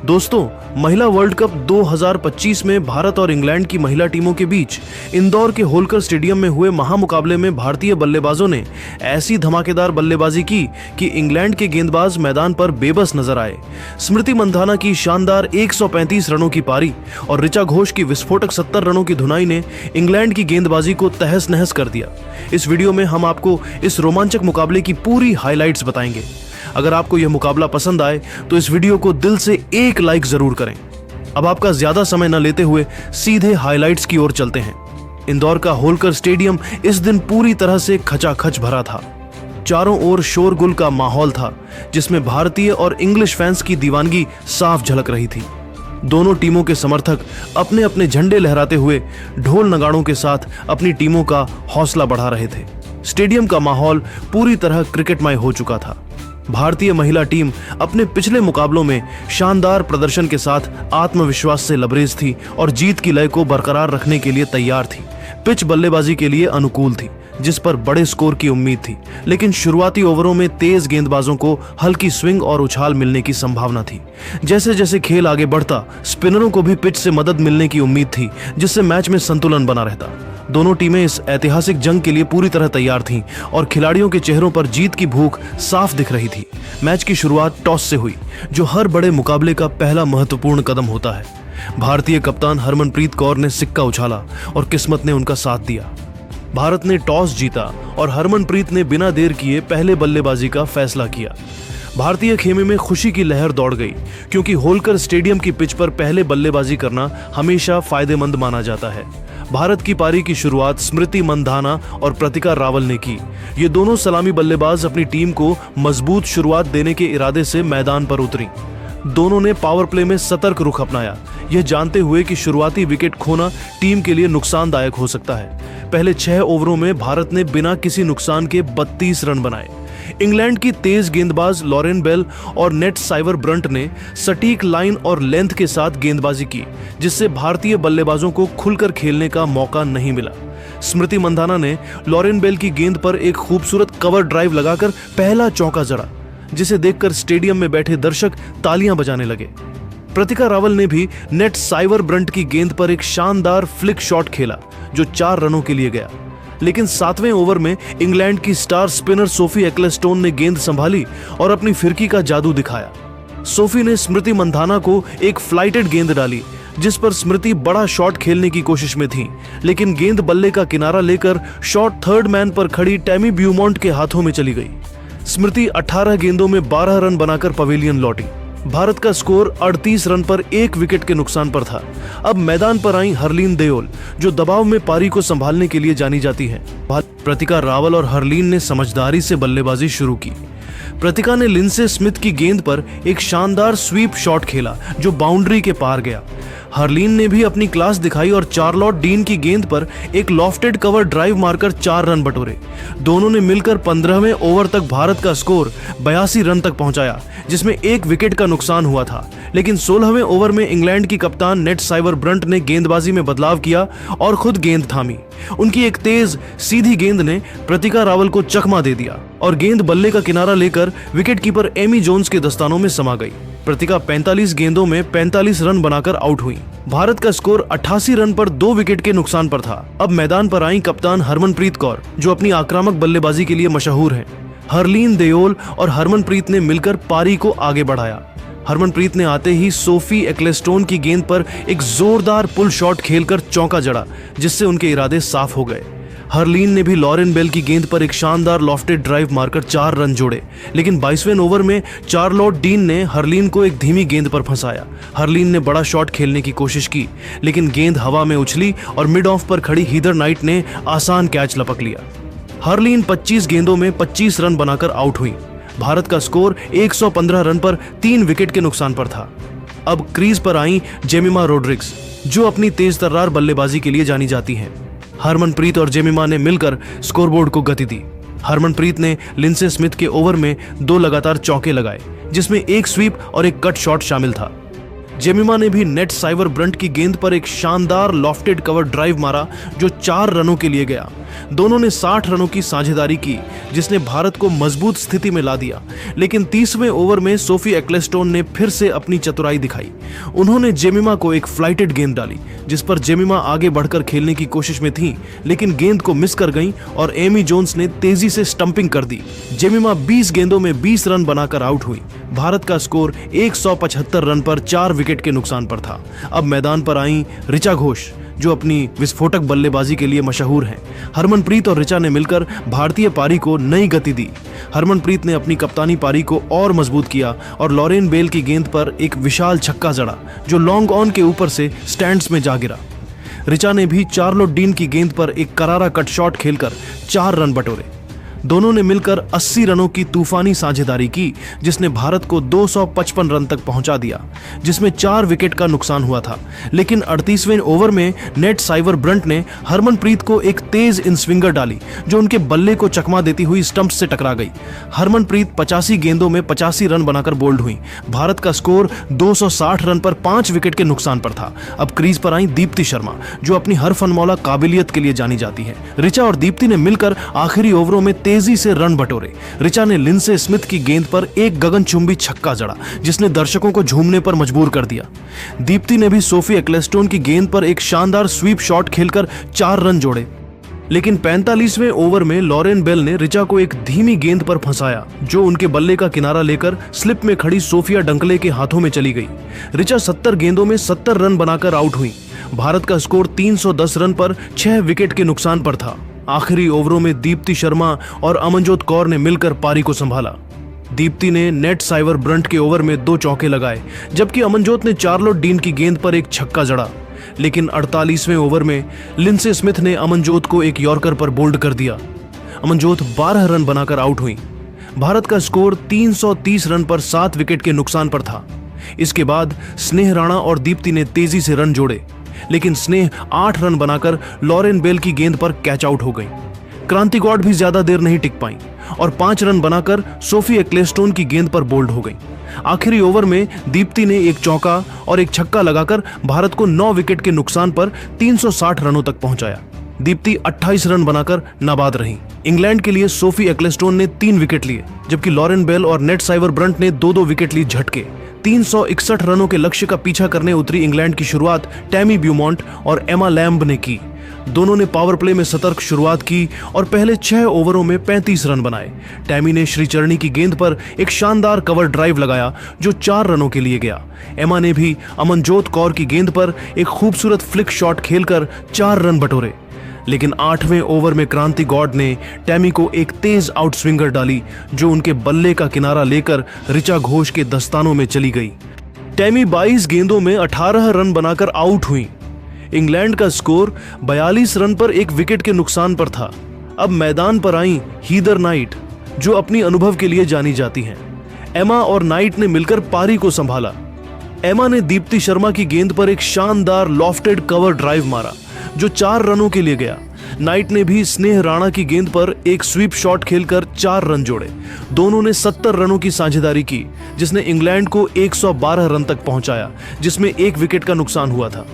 दोस्तों, महिला world cup 2025 में भारत और इंग्लैंड की महिला टीमों के बीच इंदौर के होलकर स्टेडियम में हुए महामुकाबले में भारतीय बल्लेबाजों ने ऐसी धमाकेदार बल्लेबाजी की कि इंग्लैंड के गेंदबाज मैदान पर बेबस नजर आए। स्मृति मंधाना की शानदार 135 रनों की पारी और ऋचा घोष की विस्फोटक 70 रनों की धुनाई ने इंग्लैंड की गेंदबाजी को तहस नहस कर दिया। इस वीडियो में हम आपको इस रोमांचक मुकाबले की पूरी हाइलाइट्स बताएंगे। अगर आपको यह मुकाबला पसंद आए तो इस वीडियो को दिल से एक लाइक जरूर करें। अब आपका ज्यादा समय न लेते हुए सीधे हाइलाइट्स की ओर चलते हैं। इंदौर का होलकर स्टेडियम इस दिन पूरी तरह से खचाखच भरा था। चारों ओर शोरगुल का माहौल था, जिसमें भारतीय और इंग्लिश फैंस की दीवानगी साफ झलक रही थी। दोनों टीमों के समर्थक अपने अपने झंडे लहराते हुए ढोल नगाड़ों के साथ अपनी टीमों का हौसला बढ़ा रहे थे। स्टेडियम का माहौल पूरी तरह क्रिकेटमय हो चुका था। भारतीय महिला टीम अपने पिछले मुकाबलों में शानदार प्रदर्शन के साथ आत्मविश्वास से लबरेज थी और जीत की लय को बरकरार रखने के लिए तैयार थी। पिच बल्लेबाजी के लिए अनुकूल थी, जिस पर बड़े स्कोर की उम्मीद थी, लेकिन शुरुआती ओवरों में तेज गेंदबाजों को हल्की स्विंग और उछाल मिलने की संभावना थी। जैसे जैसे खेल आगे बढ़ता, स्पिनरों को भी पिच से मदद मिलने की उम्मीद थी, जिससे मैच में संतुलन बना रहता। दोनों टीमें इस ऐतिहासिक जंग के लिए पूरी तरह तैयार थीं और खिलाड़ियों के चेहरों पर जीत की भूख साफ दिख रही थी। मैच की शुरुआत टॉस से हुई, जो हर बड़े मुकाबले का पहला महत्वपूर्ण कदम होता है। भारतीय कप्तान हरमनप्रीत कौर ने सिक्का उछाला और किस्मत ने उनका साथ दिया। भारत ने टॉस जीता और हरमनप्रीत ने बिना देर किए पहले बल्लेबाजी का फैसला किया। भारतीय खेमे में खुशी की लहर दौड़ गई, क्योंकि होलकर स्टेडियम की पिच पर पहले बल्लेबाजी करना हमेशा फायदेमंद माना जाता है। भारत की पारी की शुरुआत स्मृति मंधाना और प्रतिका रावल ने की। ये दोनों सलामी बल्लेबाज अपनी टीम को मजबूत शुरुआत देने के इरादे से मैदान पर उतरी। दोनों ने पावर प्ले में सतर्क रुख अपनाया, यह जानते हुए कि शुरुआती विकेट खोना टीम के लिए नुकसानदायक हो सकता है। पहले 6 ओवरों में भारत ने बिना किसी नुकसान के 32 रन बनाए। इंग्लैंड की तेज गेंदबाज लॉरेन बेल और नेट साइवर ब्रंट ने सटीक लाइन और लेंथ के साथ गेंदबाजी की, जिससे भारतीय बल्लेबाजों को खुलकर खेलने का मौका नहीं मिला। स्मृति मंधाना ने लॉरेन बेल की गेंद पर एक खूबसूरत कवर ड्राइव लगाकर पहला चौका जड़ा, जिसे देखकर स्टेडियम में बैठे दर्शक तालियां बजाने लगे। प्रतिका रावल ने भी नेट साइवर ब्रंट की गेंद पर एक शानदार फ्लिक शॉट खेला, जो 4 रनों के लिए गया। लेकिन 7वें ओवर में इंग्लैंड की स्टार स्पिनर सोफी एक्लेस्टोन ने गेंद संभाली और अपनी फिरकी का जादू दिखाया। सोफी ने स्मृति मंधाना को एक फ्लाइटेड गेंद डाली, जिस पर स्मृति बड़ा शॉट खेलने की कोशिश में थी, लेकिन गेंद बल्ले का किनारा लेकर शॉट थर्ड मैन पर खड़ी टैमी ब्यूमॉन्ट के हाथों में चली गई। स्मृति 18 गेंदों में 12 रन बनाकर पवेलियन लौटी। भारत का स्कोर 38 रन पर 1 विकेट के नुकसान पर था। अब मैदान पर आई हरलीन देओल, जो दबाव में पारी को संभालने के लिए जानी जाती है। प्रतिका रावल और हरलीन ने समझदारी से बल्लेबाजी शुरू की। प्रतिका ने लिंडसे स्मिथ की गेंद पर एक शानदार स्वीप शॉट खेला, जो बाउंड्री के पार गया। हरलीन ने भी अपनी क्लास दिखाई और चार्लोट डीन की गेंद पर एक लॉफ्टेड कवर ड्राइव मारकर 4 रन बटोरे। दोनों ने मिलकर 15वें ओवर तक भारत का स्कोर 82 रन तक पहुंचाया, जिसमें 1 विकेट का नुकसान हुआ था। लेकिन 16वें ओवर में इंग्लैंड की कप्तान नेट साइवर ब्रंट ने गेंदबाजी में बदलाव किया और खुद गेंद थामी। उनकी एक तेज सीधी गेंद ने प्रतिका रावल को चकमा दे दिया और गेंद बल्ले का किनारा लेकर विकेटकीपर एमी जोन्स के दस्तानों में समा गई। प्रतिका 45 गेंदों में 45 रन बनाकर आउट हुई। भारत का स्कोर 88 रन पर 2 विकेट के नुकसान पर था। अब मैदान पर आई कप्तान हरमनप्रीत कौर, जो अपनी आक्रामक बल्लेबाजी के लिए मशहूर हैं। हरलीन देओल और हरमनप्रीत ने मिलकर पारी को आगे बढ़ाया। हरमनप्रीत ने आते ही सोफी एक्लेस्टोन की गेंद पर एक जोरदार पुल शॉट खेलकर चौका जड़ा, जिससे उनके इरादे साफ हो गए। हरलीन ने भी लॉरेन बेल की गेंद पर एक शानदार लॉफ्टेड ड्राइव मारकर 4 रन जोड़े, लेकिन 22वें ओवर में चार्लोट डीन ने हरलीन को एक धीमी गेंद पर फंसाया। हरलीन ने बड़ा शॉट खेलने की कोशिश की, लेकिन गेंद हवा में उछली और मिड ऑफ पर खड़ी हीदर नाइट ने आसान कैच लपक लिया। हरलीन 25 गेंदों में 25 रन बनाकर आउट हुई। भारत का स्कोर 115 रन पर 3 विकेट के नुकसान पर था। अब क्रीज पर आई जेमिमा रोड्रिग्स, जो अपनी तेज तर्रार बल्लेबाजी के लिए जानी जाती हैं। हरमनप्रीत और जेमिमा ने मिलकर स्कोरबोर्ड को गति दी। हरमनप्रीत ने लिंडसे स्मिथ के ओवर में 2 लगातार चौके लगाए, जिसमें एक स्वीप और एक कट शॉट शामिल था। जेमिमा ने भी नेट साइवर ब्रंट की गेंद पर एक शानदार लॉफ्टेड कवर ड्राइव मारा जो 4 रनों के लिए गया। दोनों ने 60 रनों की साझेदारी की जिसने भारत को मजबूत स्थिति में ला दिया। लेकिन 30वें ओवर में सोफी एक्लेस्टोन ने फिर से अपनी चतुराई दिखाई। उन्होंने जेमिमा को एक फ्लाइटेड गेंद डाली जिस पर जेमिमा आगे बढ़कर खेलने की कोशिश में थी, लेकिन गेंद को मिस कर गई और एमी जोन्स ने तेजी से स्टंपिंग कर दी। जेमिमा 20 गेंदों में 20 रन बनाकर आउट हुई। भारत का स्कोर 175 रन पर 4 विकेट के नुकसान पर था। अब मैदान पर आई ऋचा घोष जो अपनी विस्फोटक बल्लेबाजी के लिए मशहूर हैं। हरमनप्रीत और ऋचा ने मिलकर भारतीय पारी को नई गति दी। हरमनप्रीत ने अपनी कप्तानी पारी को और मजबूत किया और लॉरेन बेल की गेंद पर एक विशाल छक्का जड़ा जो लॉन्ग ऑन के ऊपर से स्टैंड्स में जा गिरा। ऋचा ने भी चार्लोट डीन की गेंद पर एक करारा कट शॉट खेलकर 4 रन बटोरे। दोनों ने मिलकर 80 रनों की तूफानी साझेदारी की जिसने भारत को 255 रन तक पहुंचा दिया, जिसमें 4 विकेट का नुकसान हुआ था। लेकिन 38वें ओवर में नेट साइवर ब्रंट ने हरमनप्रीत को एक तेज इन स्विंगर डाली जो उनके बल्ले को चकमा देती हुई स्टंप से टकरा गई। हरमनप्रीत 85 गेंदों में 85 रन बनाकर बोल्ड हुई। भारत का स्कोर 260 रन पर 5 विकेट के नुकसान पर था। अब क्रीज पर आई दीप्ति शर्मा जो अपनी हर फनमौला काबिलियत के लिए जानी जाती है। ऋचा और दीप्ति ने मिलकर आखिरी ओवरों में तेजी से रन बटोरे। ऋचा ने लिंडसे स्मिथ की गेंद पर एक गगनचुंबी छक्का जड़ा जिसने दर्शकों को झूमने पर मजबूर कर दिया। दीप्ति ने भी सोफी एक्लेस्टोन की गेंद पर एक शानदार स्वीप शॉट खेलकर 4 रन जोड़े। लेकिन 45वें ओवर में लॉरेन बेल ने ऋचा को एक धीमी गेंद पर फंसाया जो उनके बल्ले का किनारा लेकर स्लिप में खड़ी सोफिया डंकले के हाथों में चली गई। ऋचा 70 गेंदों में 70 रन बनाकर आउट हुई। भारत का स्कोर 310 रन पर 6 विकेट के नुकसान पर था। आखिरी ओवरों में दीप्ति शर्मा और अमनजोत कौर ने मिलकर पारी को संभाला। दीप्ति ने नेट साइवर ब्रंट के ओवर में 2 चौके लगाए जबकि अमनजोत ने चार्लोट डीन की गेंद पर एक छक्का जड़ा। लेकिन 48वें ओवर में लिंडसे स्मिथ ने अमनजोत को एक यॉर्कर पर बोल्ड कर दिया। अमनजोत 12 रन बनाकर आउट हुई। भारत का स्कोर 330 रन पर 7 विकेट के नुकसान पर था। इसके बाद स्नेह राणा और दीप्ति ने तेजी से रन जोड़े, लेकिन स्नेह 8 रन बनाकर लॉरेन बेल की गेंद पर कैच आउट हो गई। क्रांति गौड़ भी ज्यादा देर नहीं टिक पाई और 5 रन बनाकर सोफी एक्लेस्टोन की गेंद पर बोल्ड हो गई। आखिरी ओवर में दीप्ति ने एक चौका और एक छक्का लगाकर भारत को 9 विकेट के नुकसान पर 360 रनों तक पहुंचाया। दीप्ति 28 रन बनाकर नाबाद रही। इंग्लैंड के लिए सोफी एक्लेस्टोन ने 3 विकेट लिए जबकि लॉरेन बेल और नेट साइवर ब्रंट ने 2-2 विकेट लिए झटके। 361 रनों के लक्ष्य का पीछा करने उतरी इंग्लैंड की शुरुआत टैमी ब्यूमॉन्ट और एमा लैम्ब ने की। दोनों ने पावर प्ले में सतर्क शुरुआत की और पहले 6 ओवरों में 35 रन बनाए। टैमी ने श्रीचरणी की गेंद पर एक शानदार कवर ड्राइव लगाया जो 4 रनों के लिए गया। एमा ने भी अमनजोत कौर की गेंद पर एक खूबसूरत फ्लिक शॉट खेलकर 4 रन बटोरे। लेकिन 8वें ओवर में क्रांति गौड़ ने टैमी को एक तेज आउट स्विंगर डाली जो उनके बल्ले का किनारा लेकर ऋचा घोष के दस्तानों में चली गई। टैमी 22 गेंदों में 18 रन बनाकर आउट हुई। इंग्लैंड का स्कोर 42 रन पर 1 विकेट के नुकसान पर था। अब मैदान पर आई हीदर नाइट जो अपनी अनुभव के लिए जानी जाती हैं। एमा और नाइट ने मिलकर पारी को संभाला। एमा ने दीप्ति शर्मा की गेंद पर एक शानदार लॉफ्टेड कवर ड्राइव मारा जो 4 रनों के लिए गया। नाइट ने भी स्नेह राणा की गेंद पर एक स्वीप शॉट खेलकर 4 रन जोड़े। दोनों ने 70 रनों की साझेदारी की जिसने इंग्लैंड को 112 रन तक पहुंचाया जिसमें 1 विकेट का नुकसान हुआ था।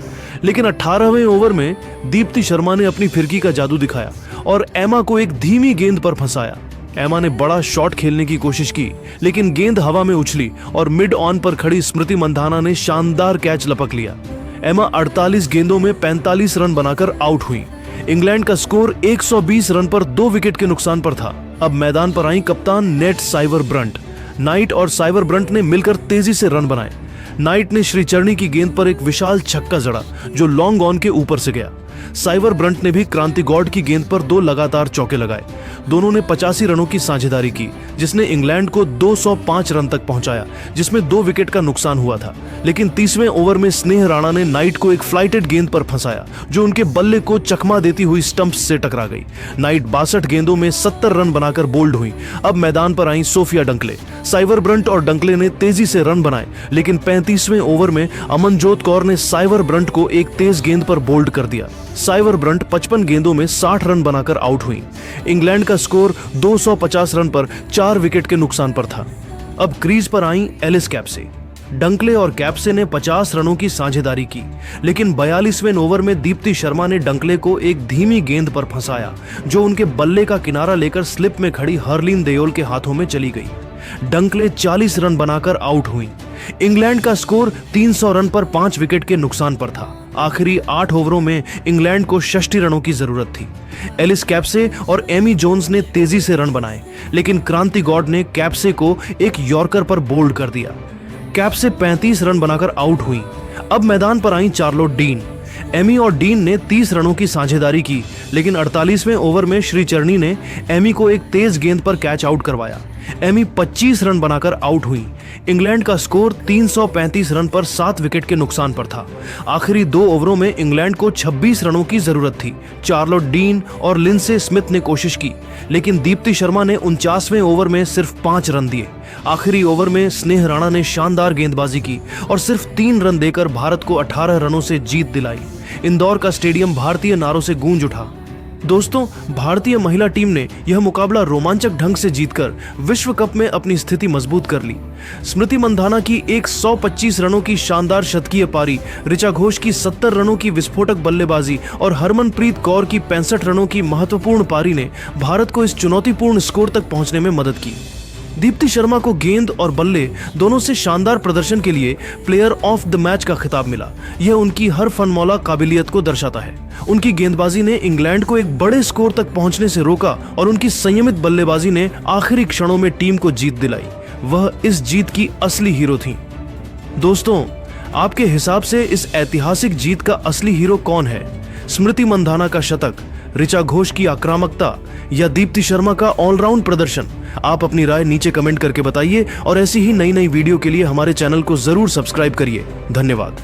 लेकिन 18वें ओवर में दीप्ति शर्मा ने अपनी फिरकी का जादू दिखाया और एमा को एक धीमी गेंद पर फंसाया। एमा ने बड़ा शॉट खेलने की कोशिश की लेकिन गेंद हवा में उछली और मिड ऑन पर खड़ी स्मृति मंधाना ने शानदार कैच लपक लिया। एमा 48 गेंदों में 45 रन बनाकर आउट हुई। इंग्लैंड का स्कोर 120 रन पर 2 विकेट के नुकसान पर था। अब मैदान पर आई कप्तान नेट साइवर ब्रंट। नाइट और साइवर ब्रंट ने मिलकर तेजी से रन बनाए। नाइट ने श्रीचरणी की गेंद पर एक विशाल छक्का जड़ा जो लॉन्ग ऑन के ऊपर से गया। साइवर ब्रंट ने भी क्रांति गौड़ की गेंद पर 2 लगातार चौके लगाए। दोनों ने 85 रनों की साझेदारी की जिसने इंग्लैंड को 205 रन तक पहुंचाया जिसमें 2 विकेट का नुकसान हुआ था। लेकिन 30वें ओवर में स्नेह राणा ने नाइट को एक फ्लाइटेड गेंद पर फंसाया जो उनके बल्ले को चकमा देती हुई स्टंप्स से टकरा गई। नाइट 62 गेंदों में 70 रन बनाकर बोल्ड हुई। अब मैदान पर आई सोफिया डंकले। साइवर ब्रंट और डंकले ने तेजी से रन बनाए लेकिन 35वें ओवर में अमनजोत कौर ने साइवर ब्रंट को एक तेज गेंद पर बोल्ड कर दिया। साइवर ब्रंट 55 गेंदों में 60 रन बनाकर आउट हुई। इंग्लैंड का स्कोर 250 रन पर 4 विकेट के नुकसान पर था। अब क्रीज पर आई एलिस कैप्से। डंकले और कैप्से ने 50 रनों की साझेदारी की, लेकिन 42वें ओवर में दीप्ति शर्मा ने डंकले को एक धीमी गेंद पर फंसाया, जो उनके बल्ले का किनारा लेकर स्लिप में खड़ी हरलीन देओल के हाथों में चली गई। डंकले 40 रन बनाकर आउट हुई। इंग्लैंड का स्कोर 300 रन पर 5 विकेट के नुकसान पर था। आखिरी 8 ओवरों में इंग्लैंड को 66 रनों की जरूरत थी। एलिस कैप्से और एमी जोन्स ने तेजी से रन बनाए, लेकिन क्रांति गॉड ने कैप्से को एक यॉर्कर पर बोल्ड कर दिया। कैप्से 35 रन बनाकर आउट हुई। अब मैदान पर आई चार्लोट डीन। एमी और डीन ने 30 रनों की साझेदारी की, लेकिन 48वें ओवर में श्रीचरणी ने एमी को एक तेज गेंद पर कैच आउट करवाया। एमी 25 रन बनाकर आउट हुई। इंग्लैंड का स्कोर 335 रन पर 7 विकेट के नुकसान पर था। आखिरी 2 ओवरों में इंग्लैंड को 26 रनों की जरूरत थी। चार्लोट डीन और लिंडसे स्मिथ ने कोशिश की, लेकिन दीप्ति शर्मा ने 49वें ओवर में सिर्फ 5 रन दिए। आखिरी ओवर में स्नेह राणा ने शानदार गेंदबाजी की और सिर्फ 3 रन देकर भारत को 18 रनों से जीत दिलाई। इंदौर का स्टेडियम भारतीय नारों से गूंज उठा। दोस्तों, भारतीय महिला टीम ने यह मुकाबला रोमांचक ढंग से जीतकर विश्व कप में अपनी स्थिति मजबूत कर ली। स्मृति मंधाना की 125 रनों की शानदार शतकीय पारी, ऋचा घोष की 70 रनों की विस्फोटक बल्लेबाजी और हरमनप्रीत कौर की 65 रनों की महत्वपूर्ण पारी ने भारत को इस चुनौतीपूर्ण स्कोर तक पहुंचने में मदद की। दीप्ति शर्मा को गेंद और बल्ले दोनों से शानदार प्रदर्शन के लिए प्लेयर ऑफ द मैच का खिताब मिला। यह उनकी हर फनमौला काबिलियत को दर्शाता है। उनकी गेंदबाजी ने इंग्लैंड को एक बड़े स्कोर तक पहुंचने से रोका और उनकी संयमित बल्लेबाजी ने आखिरी क्षणों में टीम को जीत दिलाई। वह इस जीत की असली हीरो थीं। दोस्तों, आपके हिसाब से इस ऐतिहासिक जीत का असली हीरो कौन है? स्मृति मंधाना का शतक, ऋचा घोष की आक्रामकता या दीप्ति शर्मा का ऑलराउंड प्रदर्शन? आप अपनी राय नीचे कमेंट करके बताइए और ऐसी ही नई वीडियो के लिए हमारे चैनल को जरूर सब्सक्राइब करिए। धन्यवाद।